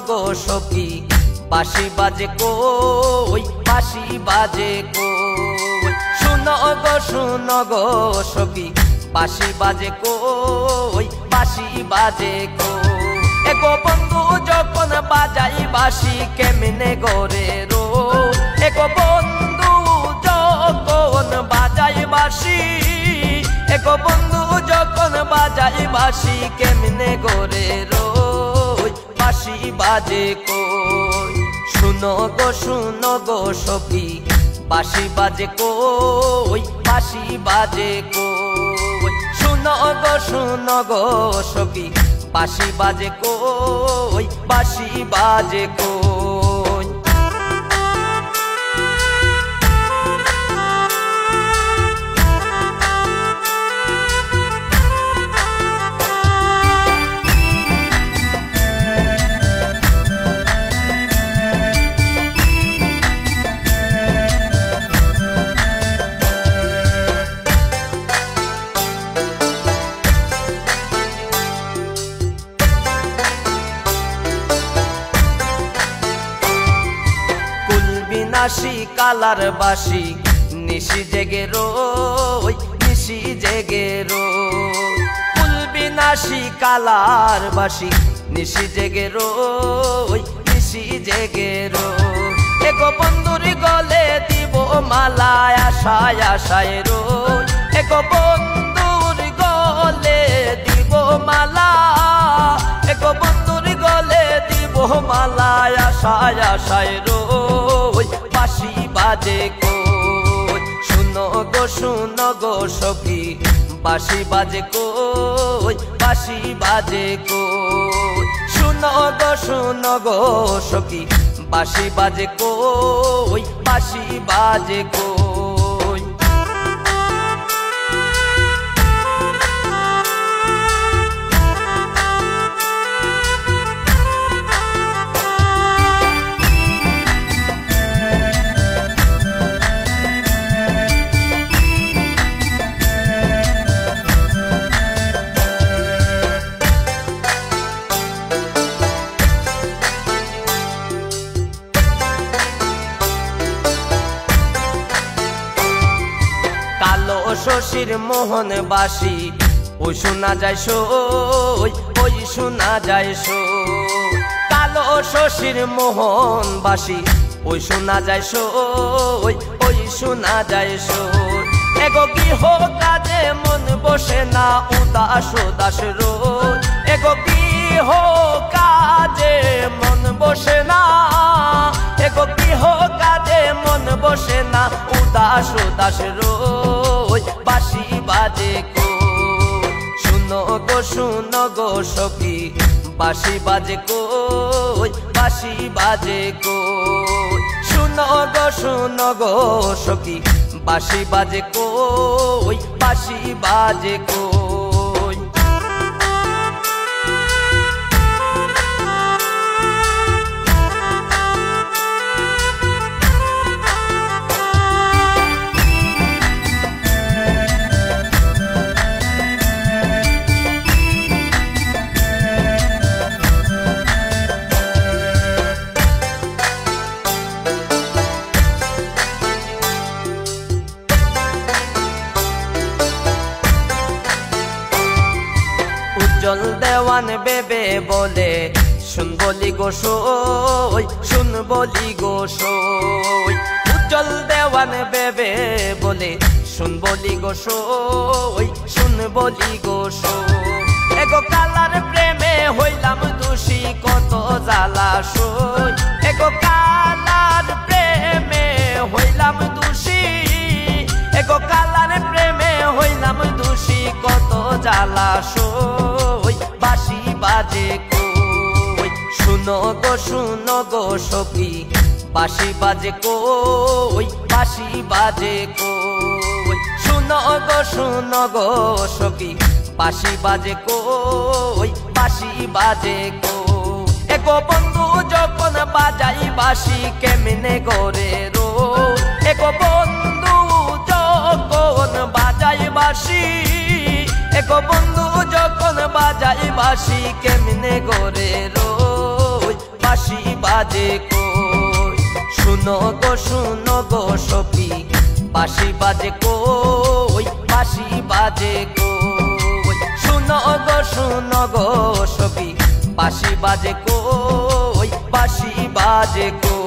গো সখী বাঁশি বাজে কই, বাঁশি বাজে কই। শুনো গো সখী বাঁশি বাজে কই, বাঁশি বাজে কই। এগো বন্ধু যখন বাজাই বাঁশি কেমনে গরে রো, এগো বন্ধু যখন বাজাই বাঁশি, এগো বন্ধু যখন বাজাই বাঁশি কেমনে গরে রো, বাঁশি বাজে কই। শুনো গো সখী বাঁশি বাজে কই, বাঁশি বাজে কই। শুনো গো সখী বাঁশি বাজে কই, বাঁশি বাজে কই। নাশি কালার বাঁশি নিশি জেগে রই, নিশি জেগে রই। কুলবি নাশি কালার বাঁশি নিশি জেগে রই, নিশি জেগে রই। এগো বন্ধুরি গলে দিব মালা আশায় আশায় রই, এগো বন্ধুরি গলে দিব মালা, এগো বন্ধুরি গলে দিব মালা আশায় আশায় রই, বাঁশি বাজে কই। শুনো গো সখী বাঁশি বাজে কই, বাঁশি বাজে কই। শুনো গো সখী বাঁশি বাজে কই, বাঁশি বাজে কই। কালো শশীর মোহন বাঁশি ওই শোনা যায় সই, ওই শোনা যায় সই। কালো শশীর মোহন বাঁশি ওই শোনা যায় সই, ওই শোনা যায় সই। এগো গৃহ কাজে মন বসে না উদাস উদাস রোজ, এগো গৃহ কাজে মন বসে না, এগো গৃহ কাজে মন বসে না উদাস উদাস রোজ, বাঁশি বাজে কই। শুনো গো সখী বাঁশি বাজে কই, বাঁশি বাজে কই। শুনো গো সখী বাঁশি বাজে কই, বাঁশি বাজে কই। উজ্জ্বল দেওয়ান বেবে বলে শুন বলি গো সই, শুন বলি গো সই। উজ্জ্বল দেওয়ান বেবে বলে শুন বলি গো সই, শুন বলি গো সই। এগো কালার প্রেমে হইলাম দোষী কত জ্বালা সই, এগো কালার প্রেমে হইলাম দোষী, এগো কালার প্রেমে হইলাম দোষী কত জ্বালা সই, বাঁশি বাজে কই। শুনো গো সখী বাঁশি বাজে কই, বাঁশি বাজে কই। শুনো গো সখী বাঁশি বাজে কই, বাঁশি বাজে কই। এগো বন্ধু যখন বাজাই বাঁশি কেমনে গরে রো, এগো বন্ধু যখন বাজাই বাঁশি, এগো বন্ধু যখন বাজাই বাঁশি কেমনে গরে রো, বাঁশি বাজে কই শুনো গো সখী বাঁশি বাজে কই বাঁশি বাজে কই শুনো গো সখী বাঁশি বাজে কই বাঁশি বাজে কই